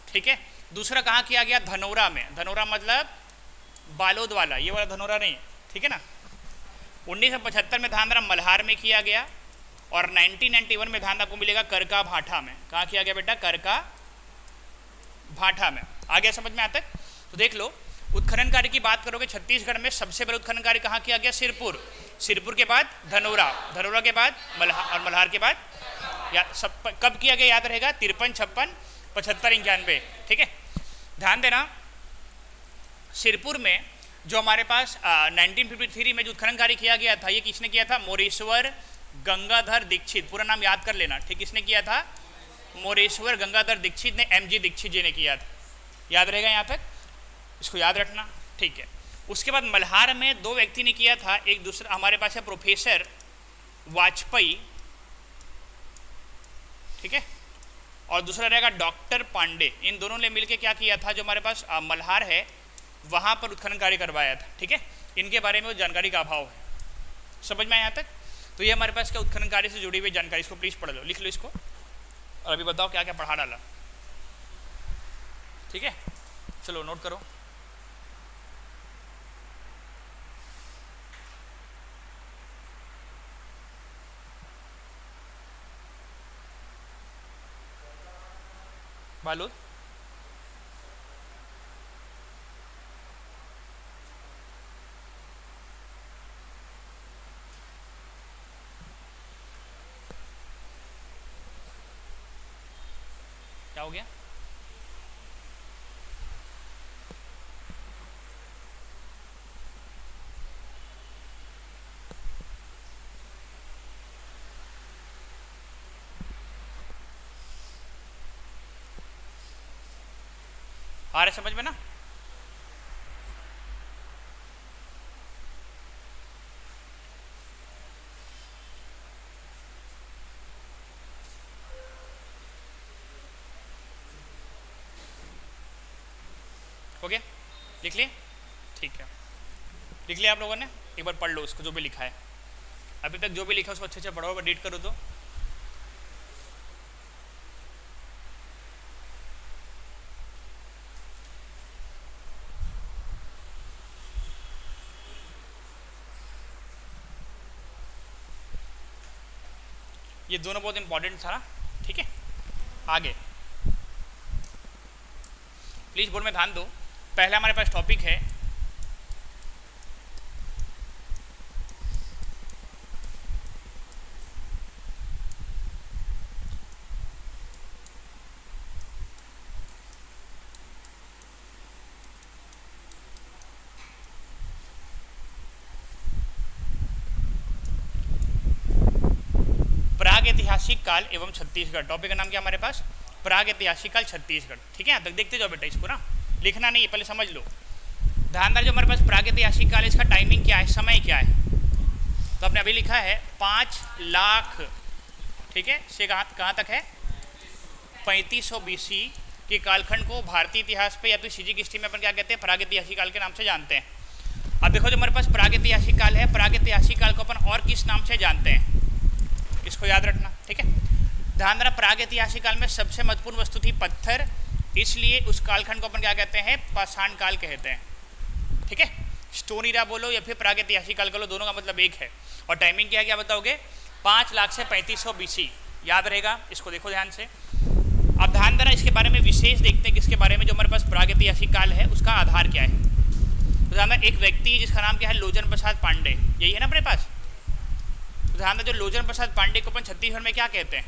ठीक है? दूसरा कहाँ किया गया? धनौरा में। धनौरा मतलब बालोद वाला, ये वाला धनौरा नहीं, ठीक है ना? 1975 में ध्यान रहा मल्हार में किया गया, और 1991 में ध्यान आपको मिलेगा करका भाटा में। कहाँ किया गया बेटा? करका भाटा में। आ गया समझ में आता है? तो देख लो, उत्खनन कार्य की बात करोगे छत्तीसगढ़ में सबसे बड़ा उत्खनन कार्य कहाँ किया गया? सिरपुर। सिरपुर के बाद धनौरा, धनौरा के बाद मल्हार, और मल्हार के बाद सब कब किया गया याद रहेगा? 53, 56, 75, 91। ठीक है, ध्यान देना। सिरपुर में जो हमारे पास 1953 में जो उत्खनन कार्य किया गया था, ये किसने किया था? मोरेश्वर गंगाधर दीक्षित। पूरा नाम याद कर लेना, ठीक? किसने किया था? मोरेश्वर गंगाधर दीक्षित ने, MG दीक्षित जी ने किया था। याद रहेगा यहाँ तक? इसको याद रखना, ठीक है। उसके बाद मल्हार में 2 व्यक्ति ने किया था। एक दूसरा हमारे पास है प्रोफेसर वाजपेयी, ठीक है, और दूसरा रहेगा डॉक्टर पांडे। इन दोनों ने मिलकर क्या किया था? जो हमारे पास मल्हार है वहाँ पर उत्खनन कार्य करवाया था। ठीक है, इनके बारे में जानकारी का अभाव है। समझ में यहाँ तक? तो ये हमारे पास क्या उत्खनन कार्य से जुड़ी हुई जानकारी, इसको प्लीज़ पढ़ लो, लिख लो इसको, और अभी बताओ क्या क्या पढ़ा डाला। ठीक है, चलो नोट करो। बालूद, क्या हो गया? आ रहे समझ में ना? हो गया? लिख लिए? ठीक है, लिख लिया आप लोगों ने? एक बार पढ़ लो उसको, जो भी लिखा है अभी तक, जो भी लिखा है उसको अच्छे से पढ़ो, रीड करो। तो ये दोनों बहुत इंपॉर्टेंट था ना? ठीक है, आगे प्लीज बोर्ड में ध्यान दो। पहला हमारे पास टॉपिक है प्रागैतिहासिक काल एवं छत्तीसगढ़। टॉपिक का नाम क्या हमारे पास? प्रागैतिहासिक काल छत्तीसगढ़। ठीक है, यहाँ तक देखते जाओ बेटा, इसको ना लिखना नहीं है, पहले समझ लो। ध्यान जो हमारे पास प्रागैतिहासिक काल, इसका टाइमिंग क्या है, समय क्या है? तो आपने अभी लिखा है 5 लाख, ठीक है, से कहाँ तक है? 3500 BC के कालखंड को भारतीय इतिहास पे या फिर सीजी की हिस्ट्री में अपन क्या कहते हैं? प्रागैतिहासिक काल के नाम से जानते हैं। अब देखो, जो हमारे पास प्रागैतिहासिक काल है, प्रागैतिहासिक काल को अपन और किस नाम से जानते हैं, इसको याद रखना। ठीक है, ध्यान रखना, प्रागैतिहासिक काल में सबसे महत्वपूर्ण वस्तु थी पत्थर, इसलिए उस कालखंड को अपन क्या कहते हैं? पाषाण काल कहते हैं। ठीक है, स्टोन इरा बोलो या फिर प्रागैतिहासिक काल बोलो, दोनों का मतलब एक है। और टाइमिंग क्या है, क्या बताओगे? 5 लाख से 3500 BC। याद रहेगा, इसको देखो ध्यान से। अब ध्यान देना, इसके बारे में विशेष देखते हैं, किसके बारे में जो हमारे पास प्रागैतिहासिक काल है उसका आधार क्या है। तो ध्यान एक व्यक्ति जिसका नाम क्या है? लोचन प्रसाद पांडे, यही है ना अपने पास? तो ध्यान जो लोचन प्रसाद पांडे को अपन छत्तीसगढ़ में क्या कहते हैं?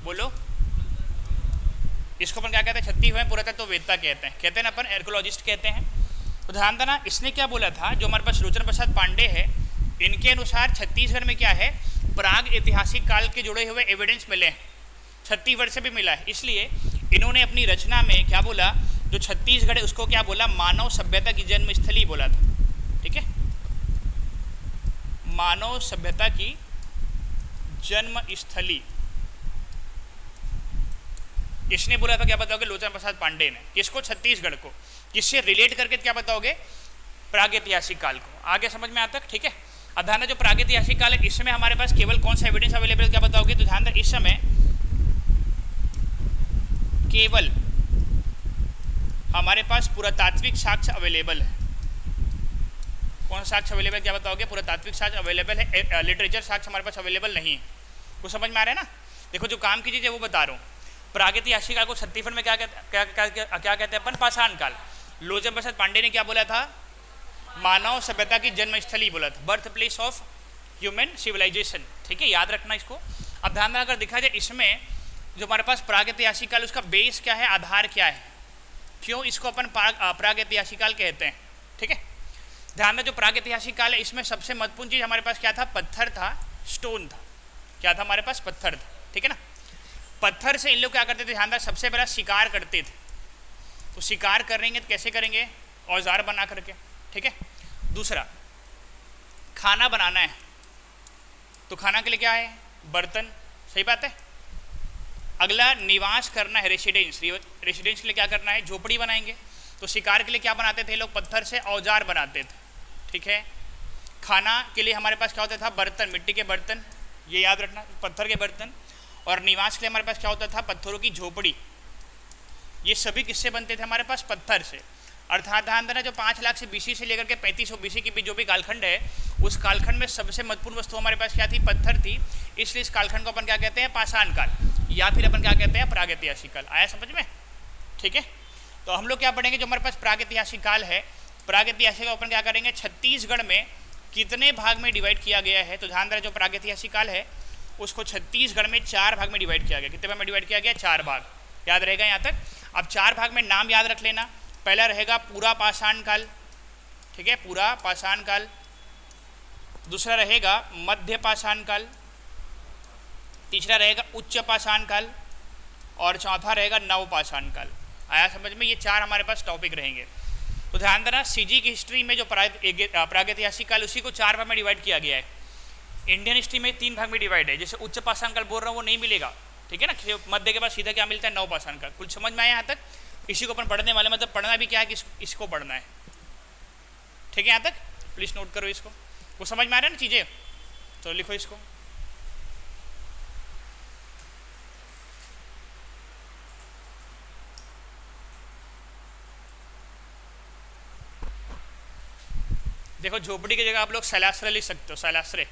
बोलो, इसको अपन क्या कहते हैं? छत्तीसगढ़ में पुरातत्ववेत्ता कहते हैं, कहते हैं ना अपन, आर्कियोलॉजिस्ट कहते हैं। तो ध्यान देना, इसने क्या बोला था, जो हमारे पास लोचन प्रसाद पांडे है, इनके अनुसार छत्तीसगढ़ में क्या है? प्राग ऐतिहासिक काल के जुड़े हुए एविडेंस मिले हैं, छत्तीसगढ़ से भी मिला है। इसलिए इन्होंने अपनी रचना में क्या बोला, जो छत्तीसगढ़ है उसको क्या बोला? मानव सभ्यता की जन्मस्थली बोला था। ठीक है, मानव सभ्यता की जन्मस्थली इसने बोला था। क्या बताओगे? लोचन प्रसाद पांडे ने। किसको? छत्तीसगढ़ को। किससे रिलेट करके क्या बताओगे? प्रागैतिहासिक काल को। आगे समझ में आता है? ठीक है, अब ध्यान, जो प्रागैतिहासिक काल है इसमें हमारे पास केवल कौन सा एविडेंस अवेलेबल है, क्या बताओगे? तो ध्यान, इस समय केवल हमारे पास पुरातात्विक साक्ष्य अवेलेबल है। कौन सा साक्ष्य अवेलेबल, क्या बताओगे? पुरातात्विक साक्ष्य अवेलेबल है, लिटरेचर साक्ष्य हमारे पास अवेलेबल नहीं है। कुछ समझ में आ रहा है ना? देखो जो काम की चीज़ है वो बता रहा हूँ। प्रागैतिहासिक काल को छत्तीसगढ़ में क्या कहते हैं अपन? पाषाण काल। लोचन प्रसाद पांडे ने क्या बोला था? मानव सभ्यता की जन्मस्थली बोला था, birth place of human civilization. ठीक है, याद रखना इसको। अब ध्यान में अगर देखा जाए इसमें जो हमारे पास प्रागैतिहासिक काल, उसका बेस क्या है, आधार क्या है, क्यों इसको अपन प्रागैतिहासिक काल कहते हैं? ठीक है, ध्यान में जो प्रागैतिहासिक काल है इसमें सबसे महत्वपूर्ण चीज हमारे पास क्या था? पत्थर था, स्टोन था। क्या था हमारे पास? पत्थर था। ठीक है ना, पत्थर से इन लोग क्या करते थे? ध्यान, सबसे पहला शिकार करते थे। तो शिकार करेंगे तो कैसे करेंगे? औजार बना करके। ठीक है, दूसरा खाना बनाना है तो खाना के लिए क्या है? बर्तन। सही बात है। अगला निवास करना है, रेसिडेंस। रेसिडेंस के लिए क्या करना है? झोपड़ी बनाएंगे। तो शिकार के लिए क्या बनाते थे लोग? पत्थर से औजार बनाते थे। ठीक है, खाना के लिए हमारे पास क्या होता था? बर्तन, मिट्टी के बर्तन, ये याद रखना, पत्थर के बर्तन। और निवास के लिए हमारे पास क्या होता था? पत्थरों की झोपड़ी। ये सभी किससे बनते थे? हमारे पास पत्थर से। अर्थात ध्यान देना, जो 5 लाख से बीसी से लेकर के 3500 बीसी के बीच जो भी कालखंड है, उस कालखंड में सबसे महत्वपूर्ण वस्तु हमारे पास क्या थी? पत्थर थी। इसलिए इस कालखंड को अपन क्या कहते हैं? पाषाण काल, या फिर अपन क्या कहते हैं? प्रागैतिहासिक काल। आया समझ में? ठीक है, तो हम लोग क्या पढ़ेंगे? जो हमारे पास प्रागैतिहासिक काल है, प्रागैतिहासिक अपन क्या करेंगे? छत्तीसगढ़ में कितने भाग में डिवाइड किया गया है? तो ध्यान देना, जो प्रागैतिहासिक काल है उसको छत्तीसगढ़ में 4 भाग में डिवाइड किया गया। कितने भाग में डिवाइड किया गया? 4 भाग। याद रहेगा यहाँ तक? अब 4 भाग में नाम याद रख लेना। पहला रहेगा पूरा पाषाण काल। ठीक है, पूरा पाषाण काल। दूसरा रहेगा मध्य पाषाण काल। तीसरा रहेगा उच्च पाषाण काल। और चौथा रहेगा नव पाषाण काल। आया समझ में? ये 4 हमारे पास टॉपिक रहेंगे। तो ध्यान देना, सीजी की हिस्ट्री में जो प्रागैतिहासिक काल, उसी को 4 भाग में डिवाइड किया गया है। इंडियन हिस्ट्री में 3 भाग में डिवाइड है। जैसे उच्च पाषाण काल बोल रहा हूँ वो नहीं मिलेगा। ठीक है ना, मध्य के बाद सीधा क्या मिलता है? नव पाषाण काल। कुछ समझ में आया यहाँ तक? इसी को अपन पढ़ने वाले, मतलब पढ़ना भी क्या है कि इसको पढ़ना है। ठीक है, यहाँ तक प्लीज नोट करो इसको। वो समझ में आ रहा है ना चीजें? तो लिखो इसको। देखो, झोपड़ी की जगह आप लोग शैलाश्रय लिख सकते हो, शैलाश्रय।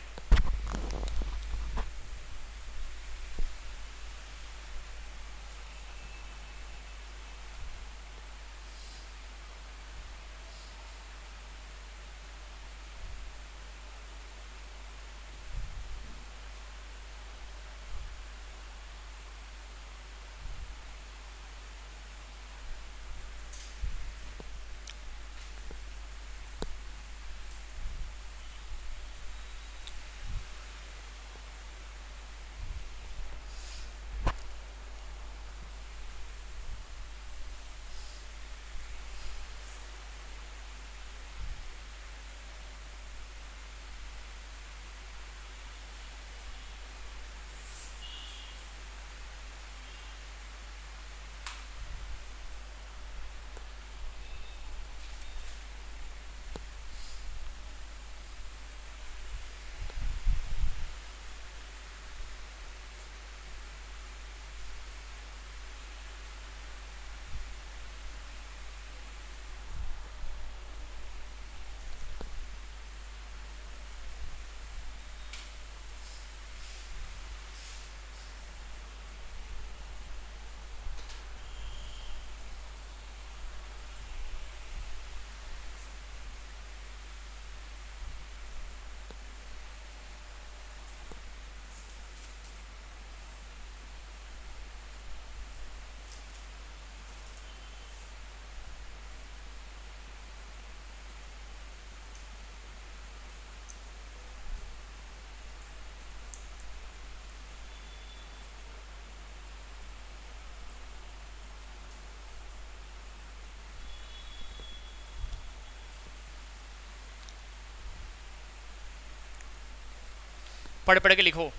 पढ़ पढ़ के लिखो।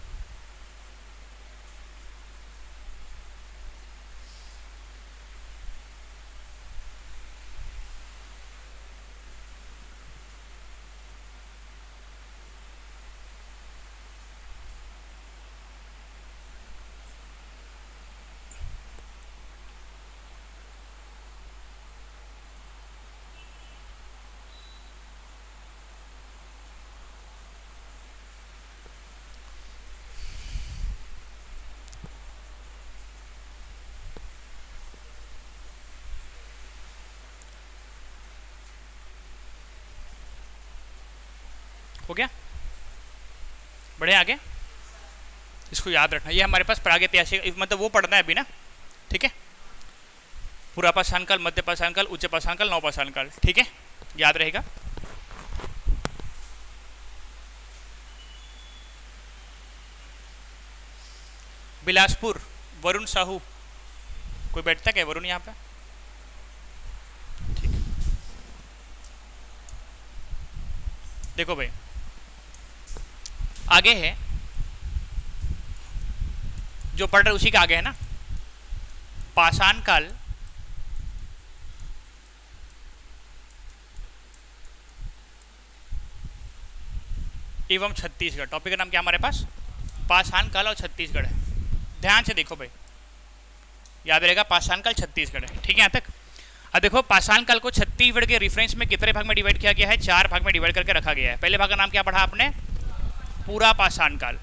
हो गया, बढ़े आगे। इसको याद रखना, ये हमारे पास प्रागैतिहासिक मतलब वो पढ़ना है अभी ना, ठीक है। पूरा पाषाण काल, मध्य पाषाण काल, उच्च पाषाण काल, नव पाषाण काल, ठीक है, याद रहेगा। बिलासपुर, वरुण साहू, कोई बैठता क्या वरुण यहाँ पे? ठीक, देखो भाई आगे है जो पढ़ रहे उसी का आगे है ना, पाषाण काल एवं छत्तीसगढ़। टॉपिक का नाम क्या हमारे पास? पाषाण काल और छत्तीसगढ़ है। ध्यान से देखो भाई, याद रहेगा पाषाण काल छत्तीसगढ़ है, ठीक है यहाँ तक। अब देखो पाषाण काल को छत्तीसगढ़ के रेफरेंस में कितने भाग में डिवाइड किया गया है? 4 भाग में डिवाइड करके रखा गया है। पहले भाग का नाम क्या पढ़ा आपने? पूरा पाषाण काल,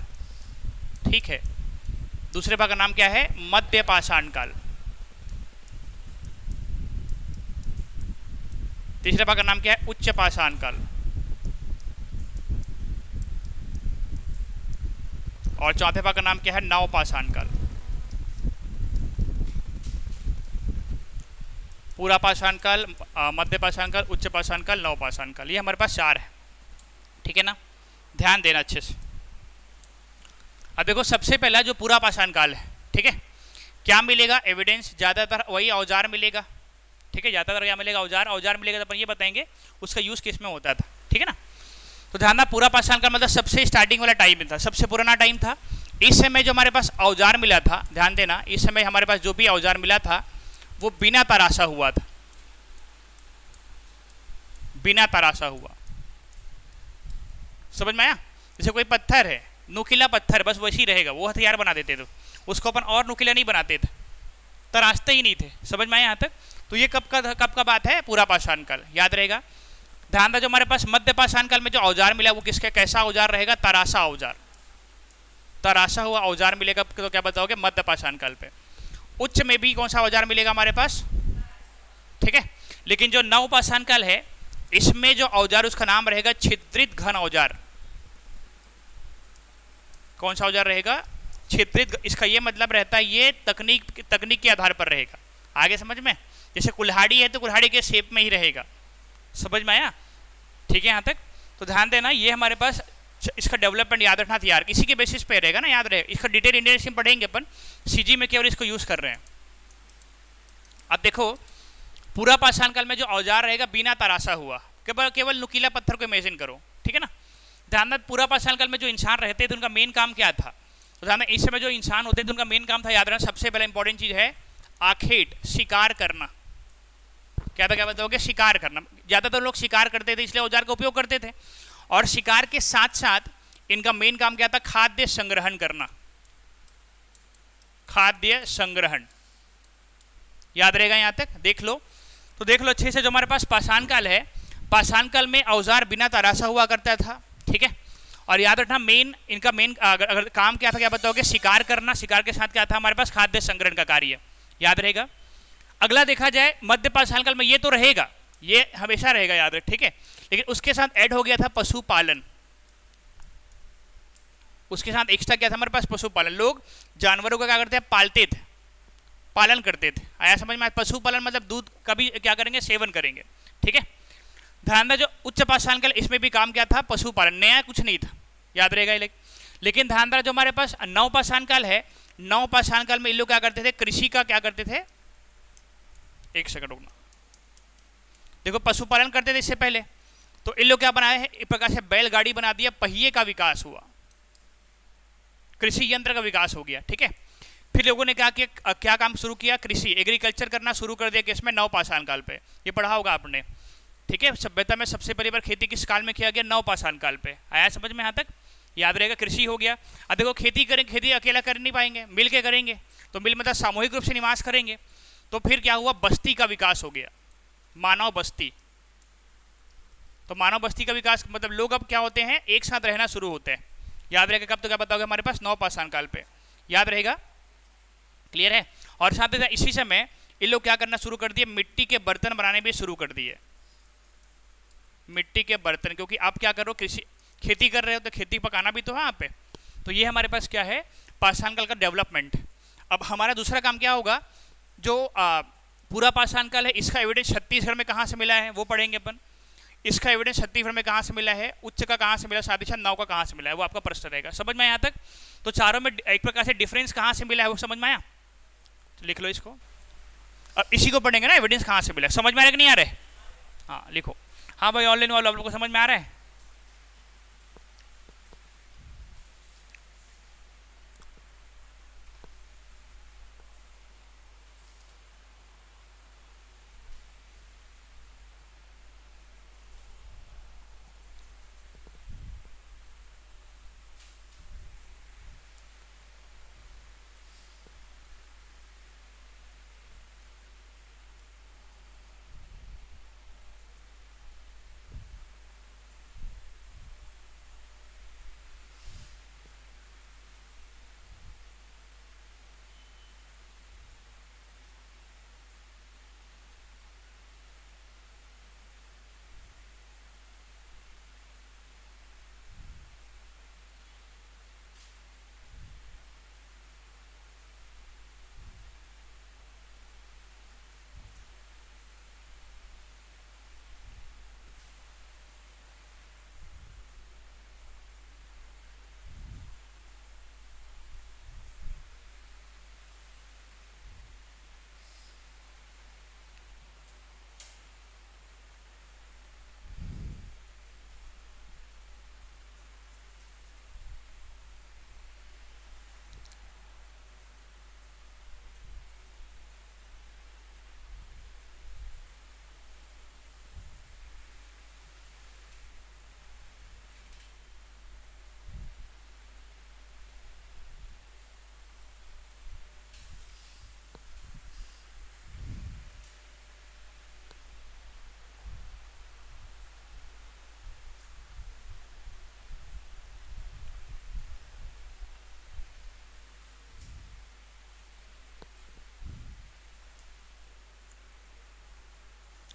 ठीक है। दूसरे भाग का नाम क्या है? मध्य पाषाण काल। तीसरे भाग का नाम क्या है? उच्च पाषाण काल। और चौथे भाग का नाम क्या है? नव पाषाण काल। पूरा पाषाण काल, मध्य पाषाण काल, उच्च पाषाण काल, नव पाषाण काल, ये हमारे पास 4 है, ठीक है ना। ध्यान देना अच्छे से। अब देखो सबसे पहला जो पूरा पाषाण काल है, ठीक है, क्या मिलेगा एविडेंस? ज़्यादातर वही औजार मिलेगा, ठीक है। ज़्यादातर क्या मिलेगा? औजार। औजार मिलेगा तो अपन ये बताएंगे उसका यूज़ किस में होता था, ठीक है ना। तो ध्यान ना, पूरा पाषाण काल मतलब सबसे स्टार्टिंग वाला टाइम था, सबसे पुराना टाइम था। इस समय जो हमारे पास औजार मिला था, ध्यान देना, इस समय हमारे पास जो भी औजार मिला था वो बिना तराशा हुआ था, बिना तराशा हुआ। समझ में आया? जैसे कोई पत्थर है, नुकीला पत्थर, बस वैसी रहेगा, वो हथियार बना देते थे, उसको अपन और नुकीला नहीं बनाते थे, तराशते ही नहीं थे। समझ में आया यहाँ तक? तो ये कब का बात है? पूरा पाषाण काल, याद रहेगा। ध्यान था जो हमारे पास मध्य पाषाण काल में जो औजार मिला वो किसका कैसा औजार रहेगा? तराशा औजार, तराशा हुआ औजार मिलेगा। तो क्या बताओगे? मध्य पाषाण काल पे। उच्च में भी कौन सा औजार मिलेगा हमारे पास? ठीक है। लेकिन जो नव पाषाण काल है इसमें जो औजार उसका नाम रहेगा छिद्रित घन औजार। कौन सा औजार रहेगा? छिद्रित। इसका ये मतलब रहता है ये तकनीक के आधार पर रहेगा। आगे समझ में? जैसे कुल्हाड़ी है तो कुल्हाड़ी के शेप में ही रहेगा। समझ में आया? ठीक है यहाँ तक? तो ध्यान देना, ये हमारे पास इसका डेवलपमेंट याद रखना तैयार, किसी के बेसिस पे रहेगा ना, याद रहेगा। इसका डिटेल इंडियन हिस्ट्री पढ़ेंगे अपन, सीजी में केवल इसको यूज कर रहे हैं। अब देखो पूरा पाषाण काल में जो औजार रहेगा बिना तराशा हुआ, केवल नुकीला पत्थर को इमेजिन करो, ठीक है ना। ध्यान, पूरा पाषाण काल में जो इंसान रहते थे उनका मेन काम क्या था? तो ध्यान, इस समय जो इंसान होते थे उनका मेन काम था, याद रखना, सबसे पहला इंपॉर्टेंट चीज है आखेट, शिकार करना। क्या था? क्या बताओगे? शिकार करना। ज्यादातर लोग शिकार करते थे इसलिए औजार का उपयोग करते थे, और शिकार के साथ साथ इनका मेन काम क्या था? खाद्य संग्रहण करना, खाद्य संग्रहण। याद रहेगा यहाँ तक? देख लो, तो देख लो अच्छे से, जो हमारे पास पाषाण काल है, पाषाण काल में औजार बिना तराशा हुआ करता था, ठीक है। और याद रखना इनका मेन अगर काम क्या था, क्या बताओगे? शिकार करना। शिकार के साथ क्या था हमारे पास? खाद्य संग्रहण का कार्य। याद रहेगा। अगला देखा जाए मध्य पाषाण काल में, ये तो रहेगा, ये हमेशा रहेगा, याद रख, ठीक है। लेकिन उसके साथ ऐड हो गया था पशुपालन। उसके साथ एक्स्ट्रा क्या था हमारे पास? पशुपालन। लोग जानवरों का क्या करते हैं? पालते थे, पालन करते थे। आया समझ में? पशुपालन मतलब दूध का भी क्या करेंगे? सेवन करेंगे, ठीक है। ध्यान दें, जो उच्च पाषाण काल इसमें भी काम क्या था? पशुपालन। नया कुछ नहीं था, याद रहेगा। लेकिन ध्यान दें, जो हमारे पास नव पाषाण काल है, नव पाषाण काल में इन लोग क्या करते थे? कृषि का क्या करते थे? एक सेकंड रुकना। देखो पशुपालन करते थे इससे पहले, तो इन लोग क्या बनाए हैं? एक प्रकार से बैलगाड़ी बना दिया, पहिए का विकास हुआ, कृषि यंत्र का विकास हो गया, ठीक है। फिर लोगों ने क्या काम शुरू किया? कृषि, एग्रीकल्चर करना शुरू कर दिया। किसमें? नव पाषाण काल पे। ये पढ़ा होगा आपने, ठीक है। सभ्यता में सबसे पहली बार खेती किस काल में किया गया? नव पाषाण काल पे। आया समझ में यहाँ तक? याद रहेगा। कृषि हो गया। अब देखो खेती करेंगे, खेती अकेला कर नहीं पाएंगे, मिल के करेंगे। तो मिल मतलब सामूहिक रूप से निवास करेंगे। तो फिर क्या हुआ? बस्ती का विकास हो गया, मानव बस्ती। तो मानव बस्ती का विकास मतलब लोग अब क्या होते हैं? एक साथ रहना शुरू होते हैं। याद रहेगा। कब? तो क्या बताओगे? हमारे पास नव पाषाण काल पे। याद रहेगा? क्लियर है? और साथ ही इसी समय इन लोग क्या करना शुरू कर दिए? मिट्टी के बर्तन बनाने भी शुरू कर दिए। मिट्टी के बर्तन, क्योंकि आप क्या करो, खेती कर रहे हो तो खेती पकाना भी तो है यहाँ पे। तो ये हमारे पास क्या है, पाषाण काल का डेवलपमेंट। अब हमारा दूसरा काम क्या होगा, जो पूरा पाषाण काल है इसका एविडेंस छत्तीसगढ़ में कहाँ से मिला है वो पढ़ेंगे अपन। इसका एविडेंस छत्तीसगढ़ में कहाँ से मिला है, उच्च का कहाँ से मिला, सादिशा नौ का कहाँ से मिला है, वो आपका प्रश्न रहेगा। समझ में यहाँ तक? तो चारों में एक प्रकार से डिफरेंस कहाँ से मिला है वो समझ में आया, तो लिख लो इसको। अब इसी को पढ़ेंगे ना, एविडेंस कहाँ से मिला है। समझ में आ रहा है कि नहीं आ रहा है? हाँ लिखो। हाँ भाई ऑनलाइन वालों आप लोग को समझ में आ रहा है?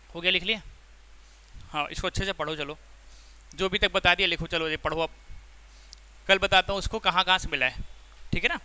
हो गया, लिख लिया? हाँ इसको अच्छे से पढ़ो। चलो जो भी तक बता दिया लिखो। चलो ये पढ़ो, अब कल बताता हूँ उसको कहाँ कहाँ से मिला है, ठीक है ना।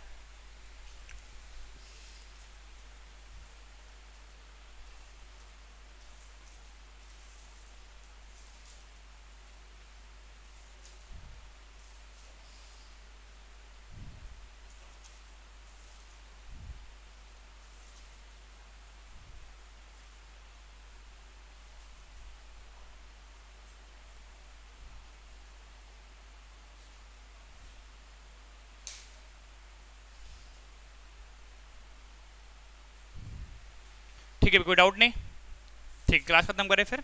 ठीक है, कोई डाउट नहीं? ठीक, क्लास खत्म करें फिर,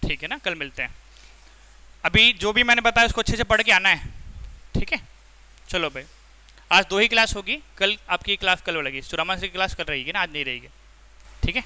ठीक है ना, कल मिलते हैं। अभी जो भी मैंने बताया उसको अच्छे से पढ़ के आना है, ठीक है। चलो भाई, आज 2 ही क्लास होगी, कल आपकी क्लास कल लगेगी, सुरमा की क्लास कल रहेगी ना, आज नहीं रहेगी, ठीक है।